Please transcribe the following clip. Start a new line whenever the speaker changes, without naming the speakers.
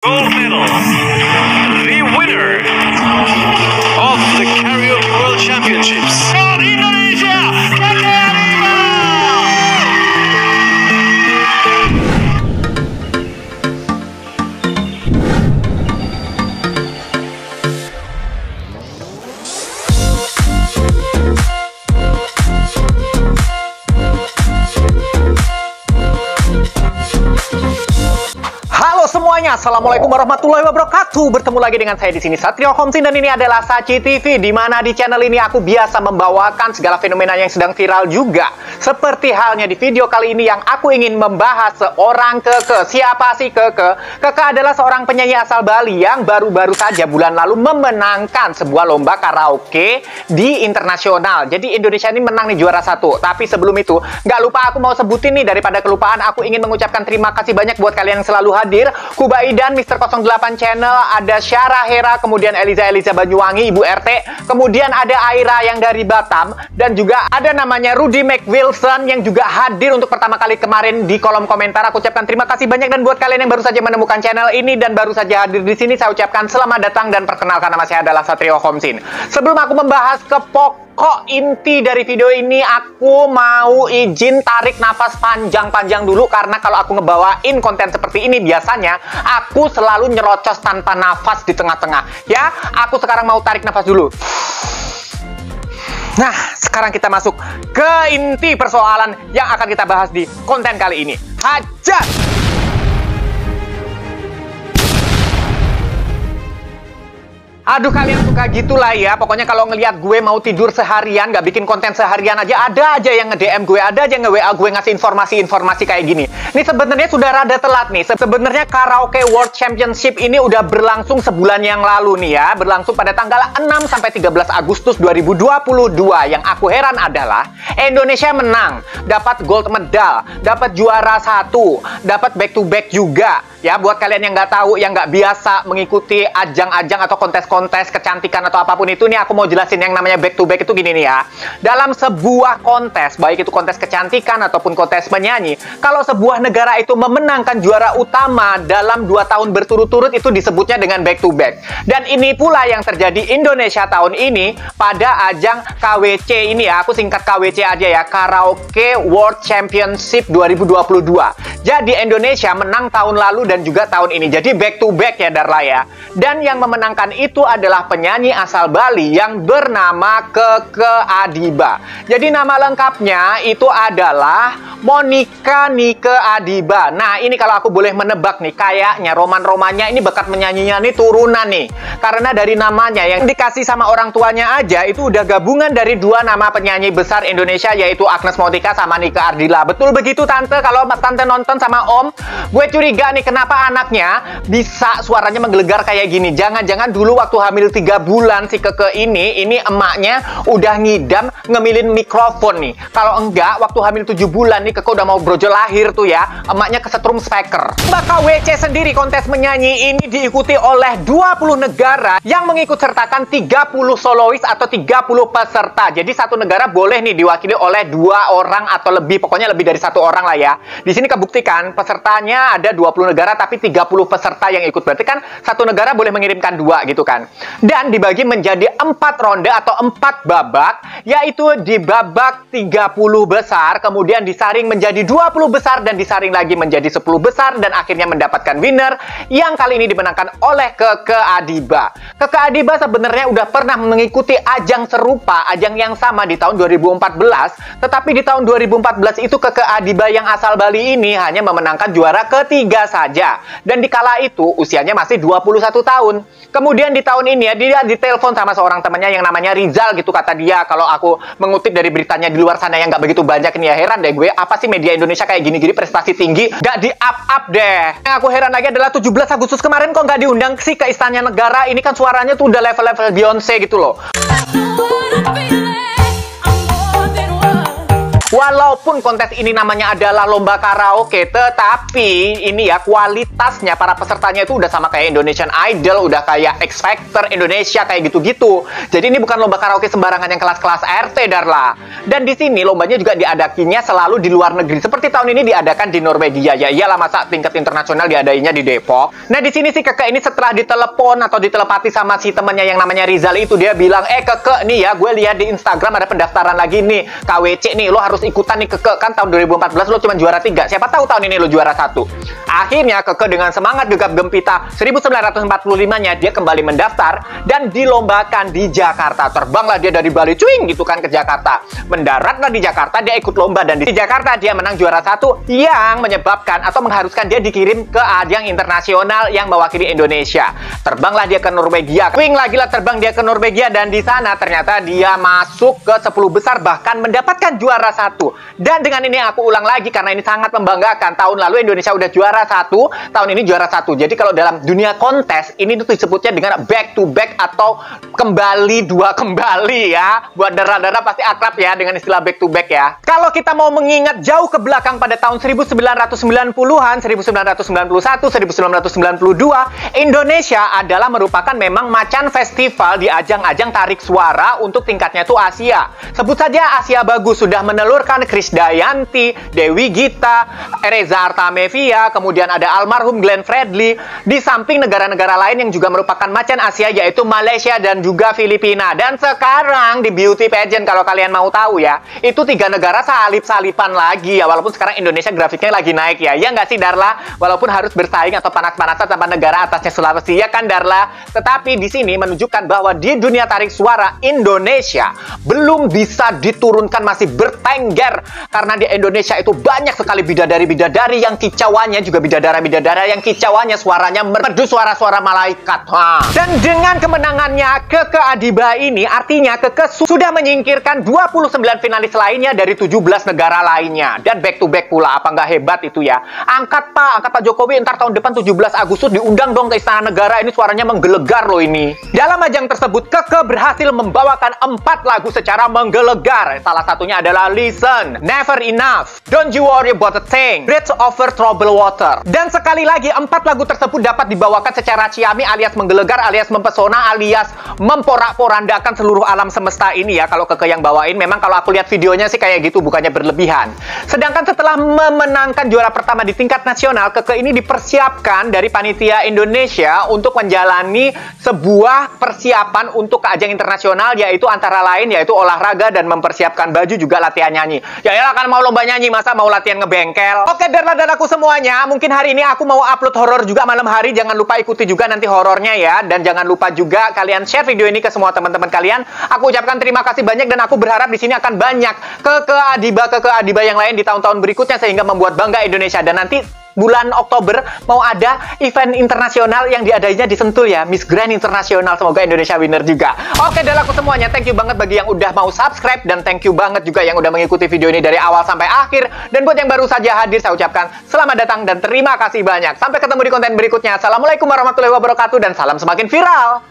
Gold medal, the winner of the Karaoke World Championships from Indonesia, Kakak Arriba!
Halo semuanya, assalamualaikum warahmatullahi wabarakatuh. Bertemu lagi dengan saya di sini Satrio Homsin dan ini adalah Saci TV, di mana di channel ini aku biasa membawakan segala fenomena yang sedang viral juga. Seperti halnya di video kali ini yang aku ingin membahas seorang Keke. Siapa sih Keke? Keke adalah seorang penyanyi asal Bali yang baru-baru saja bulan lalu memenangkan sebuah lomba karaoke di internasional. Jadi Indonesia ini menang nih juara satu. Tapi sebelum itu, nggak lupa aku mau sebutin nih, daripada kelupaan, aku ingin mengucapkan terima kasih banyak buat kalian yang selalu hadir. Kuba Idan, Mr. 08 Channel, ada Syara Hera, kemudian Eliza Banyuwangi, Ibu RT, kemudian ada Aira yang dari Batam, dan juga ada namanya Rudy McWilson yang juga hadir untuk pertama kali kemarin di kolom komentar. Aku ucapkan terima kasih banyak, dan buat kalian yang baru saja menemukan channel ini dan baru saja hadir di sini, saya ucapkan selamat datang dan perkenalkan, nama saya adalah Satrio Homsin. Sebelum aku membahas ke pokok inti dari video ini, aku mau izin tarik nafas panjang-panjang dulu, karena kalau aku ngebawain konten seperti ini biasanya aku selalu nyerocos tanpa nafas di tengah-tengah. Ya, aku sekarang mau tarik nafas dulu. Nah, sekarang kita masuk ke inti persoalan yang akan kita bahas di konten kali ini. Hajar! Aduh, kalian suka gitulah ya. Pokoknya kalau ngelihat gue mau tidur seharian, nggak bikin konten seharian aja, ada aja yang nge-DM gue, ada aja yang nge-WA gue ngasih informasi-informasi kayak gini. Ini sebenarnya sudah rada telat nih. Sebenarnya Karaoke World Championship ini udah berlangsung sebulan yang lalu nih ya. Berlangsung pada tanggal 6 sampai 13 Agustus 2022. Yang aku heran adalah Indonesia menang, dapat gold medal, dapat juara satu, dapat back to back juga. Ya, buat kalian yang nggak tahu, yang nggak biasa mengikuti ajang-ajang atau kontes kecantikan atau apapun itu nih, aku mau jelasin yang namanya back to back itu gini nih ya. Dalam sebuah kontes, baik itu kontes kecantikan ataupun kontes menyanyi, kalau sebuah negara itu memenangkan juara utama dalam 2 tahun berturut-turut, itu disebutnya dengan back to back. Dan ini pula yang terjadi Indonesia tahun ini pada ajang KWC ini ya. Aku singkat KWC aja ya, Karaoke World Championship 2022. Jadi Indonesia menang tahun lalu dan juga tahun ini. Jadi back to back ya Darla ya. Dan yang memenangkan itu adalah penyanyi asal Bali yang bernama Keke Adiba. Jadi nama lengkapnya itu adalah Monica Nike Adiba. Nah, ini kalau aku boleh menebak nih, kayaknya roman-romannya ini bakat menyanyinya nih turunan nih. Karena dari namanya yang dikasih sama orang tuanya aja itu udah gabungan dari 2 nama penyanyi besar Indonesia, yaitu Agnes Monica sama Nike Ardila. Betul begitu Tante? Kalau Tante nonton sama Om, gue curiga nih kenapa anaknya bisa suaranya menggelegar kayak gini. Jangan-jangan dulu waktu hamil 3 bulan si Keke ini emaknya udah ngidam ngemilin mikrofon nih. Kalau enggak, waktu hamil 7 bulan nih Keke udah mau brojol lahir tuh ya, emaknya kesetrum speaker. Mbak KWC sendiri, kontes menyanyi ini diikuti oleh 20 negara yang mengikut sertakan 30 solois atau 30 peserta. Jadi satu negara boleh nih diwakili oleh 2 orang atau lebih, pokoknya lebih dari 1 orang lah ya. Di sini kebuktikan pesertanya ada 20 negara tapi 30 peserta yang ikut. Berarti kan satu negara boleh mengirimkan 2 gitu kan. Dan dibagi menjadi 4 ronde atau 4 babak, yaitu di babak 30 besar, kemudian disaring menjadi 20 besar dan disaring lagi menjadi 10 besar, dan akhirnya mendapatkan winner yang kali ini dimenangkan oleh Keke Adiba. Keke Adiba sebenarnya udah pernah mengikuti ajang serupa, ajang yang sama di tahun 2014, tetapi di tahun 2014 itu Keke Adiba yang asal Bali ini hanya memenangkan juara ketiga saja. Dan di kala itu usianya masih 21 tahun. Kemudian di tahun ini ya, dia ditelepon sama seorang temannya yang namanya Rizal gitu kata dia. Kalau aku mengutip dari beritanya di luar sana yang nggak begitu banyak ini ya, heran deh gue, apa sih media Indonesia kayak gini-gini prestasi tinggi nggak di-up deh. Yang aku heran lagi adalah 17 Agustus kemarin kok nggak diundang sih ke Istana Negara. Ini kan suaranya tuh udah level-level Beyonce gitu loh. Walaupun kontes ini namanya adalah lomba karaoke, tetapi ini ya kualitasnya para pesertanya itu udah sama kayak Indonesian Idol, udah kayak X Factor Indonesia kayak gitu-gitu. Jadi ini bukan lomba karaoke sembarangan yang kelas-kelas RT, Darla. Dan di sini lombanya juga diadakinya selalu di luar negeri. Seperti tahun ini diadakan di Norwegia. Ya iyalah, masa tingkat internasional diadainya di Depok. Nah di sini si Keke ini setelah ditelepon atau ditelepati sama si temannya yang namanya Rizal itu, dia bilang, Keke nih ya, gue lihat di Instagram ada pendaftaran lagi nih, KWC nih, lo harus ikutan nih Keke. Kan tahun 2014 lo cuma juara 3. Siapa tahu tahun ini lo juara 1. Akhirnya Keke dengan semangat gegap gempita 1945-nya dia kembali mendaftar dan dilombakan di Jakarta. Terbanglah dia dari Bali, cuing gitu kan ke Jakarta. Mendaratlah di Jakarta, dia ikut lomba dan di Jakarta dia menang juara 1 yang menyebabkan atau mengharuskan dia dikirim ke ajang internasional yang mewakili Indonesia. Terbanglah dia ke Norwegia. Cuing lagi lah terbang dia ke Norwegia dan di sana ternyata dia masuk ke 10 besar bahkan mendapatkan juara 1. Dan dengan ini aku ulang lagi karena ini sangat membanggakan. Tahun lalu Indonesia udah juara 1, tahun ini juara 1. Jadi kalau dalam dunia kontes ini tuh disebutnya dengan back to back atau kembali dua kembali ya. Buat darah-darah pasti akrab ya dengan istilah back to back ya. Kalau kita mau mengingat jauh ke belakang pada tahun 1990-an, 1991, 1992, Indonesia adalah merupakan memang macan festival di ajang-ajang tarik suara untuk tingkatnya itu Asia. Sebut saja Asia Bagus sudah menelurkan Krisdayanti, Dewi Gita, Reza Artamevia, kemudian ada almarhum Glenn Fredly, di samping negara-negara lain yang juga merupakan macan Asia yaitu Malaysia dan juga Filipina. Dan sekarang di beauty pageant kalau kalian mau tahu ya, itu 3 negara salip-salipan lagi ya, walaupun sekarang Indonesia grafiknya lagi naik ya. Ya nggak sih Darla? Walaupun harus bersaing atau panas-panasan sama negara atasnya Sulawesi ya kan Darla? Tetapi di sini menunjukkan bahwa di dunia tarik suara Indonesia belum bisa diturunkan, masih bertengger karena di Indonesia itu banyak sekali bidadari-bidadari yang kicauannya juga bidadara-bidadara yang kicauannya suaranya merdu suara-suara malaikat. Dan dengan kemenangannya Keke Adiba ini artinya Keke sudah menyingkirkan 29 finalis lainnya dari 17 negara lainnya dan back to back pula. Apa nggak hebat itu ya? Angkat Pak Jokowi ntar tahun depan 17 Agustus diundang dong ke Istana Negara, ini suaranya menggelegar loh ini. Dalam ajang tersebut Keke berhasil membawakan 4 lagu secara menggelegar. Salah satunya adalah Listen, Never Enough, Don't You Worry About a Thing, Bridge Over Troubled Water. Dan sekali lagi 4 lagu tersebut dapat dibawakan secara ciami alias menggelegar alias mempesona alias memporak-porandakan seluruh alam semesta ini ya. Kalau Keke yang bawain memang kalau aku lihat videonya sih kayak gitu, bukannya berlebihan. Sedangkan setelah memenangkan juara pertama di tingkat nasional, Keke ini dipersiapkan dari panitia Indonesia untuk menjalani sebuah persiapan untuk ke ajang internasional, yaitu antara lain yaitu olahraga dan mempersiapkan baju juga latihan nyanyi. Ya iyalah kan mau lomba nyanyi masa mau latihan ngebengkel. Oke Darla dan aku semuanya, mungkin hari ini aku mau upload horor juga malam hari. Jangan lupa ikuti juga nanti horornya ya. Dan jangan lupa juga kalian share video ini ke semua teman-teman kalian. Aku ucapkan terima kasih banyak dan aku berharap di sini akan banyak Keke Adiba yang lain di tahun-tahun berikutnya sehingga membuat bangga Indonesia. Dan nanti bulan Oktober mau ada event internasional yang diadainya di Sentul ya, Miss Grand Internasional. Semoga Indonesia winner juga. Oke Darla aku semuanya, thank you banget bagi yang udah mau subscribe dan thank you banget juga yang udah mengikuti video ini dari awal sampai akhir. Dan buat yang baru saja hadir, saya ucapkan selamat datang dan terima kasih banyak. Sampai ketemu di konten berikutnya. Assalamualaikum warahmatullahi wabarakatuh dan salam semakin viral.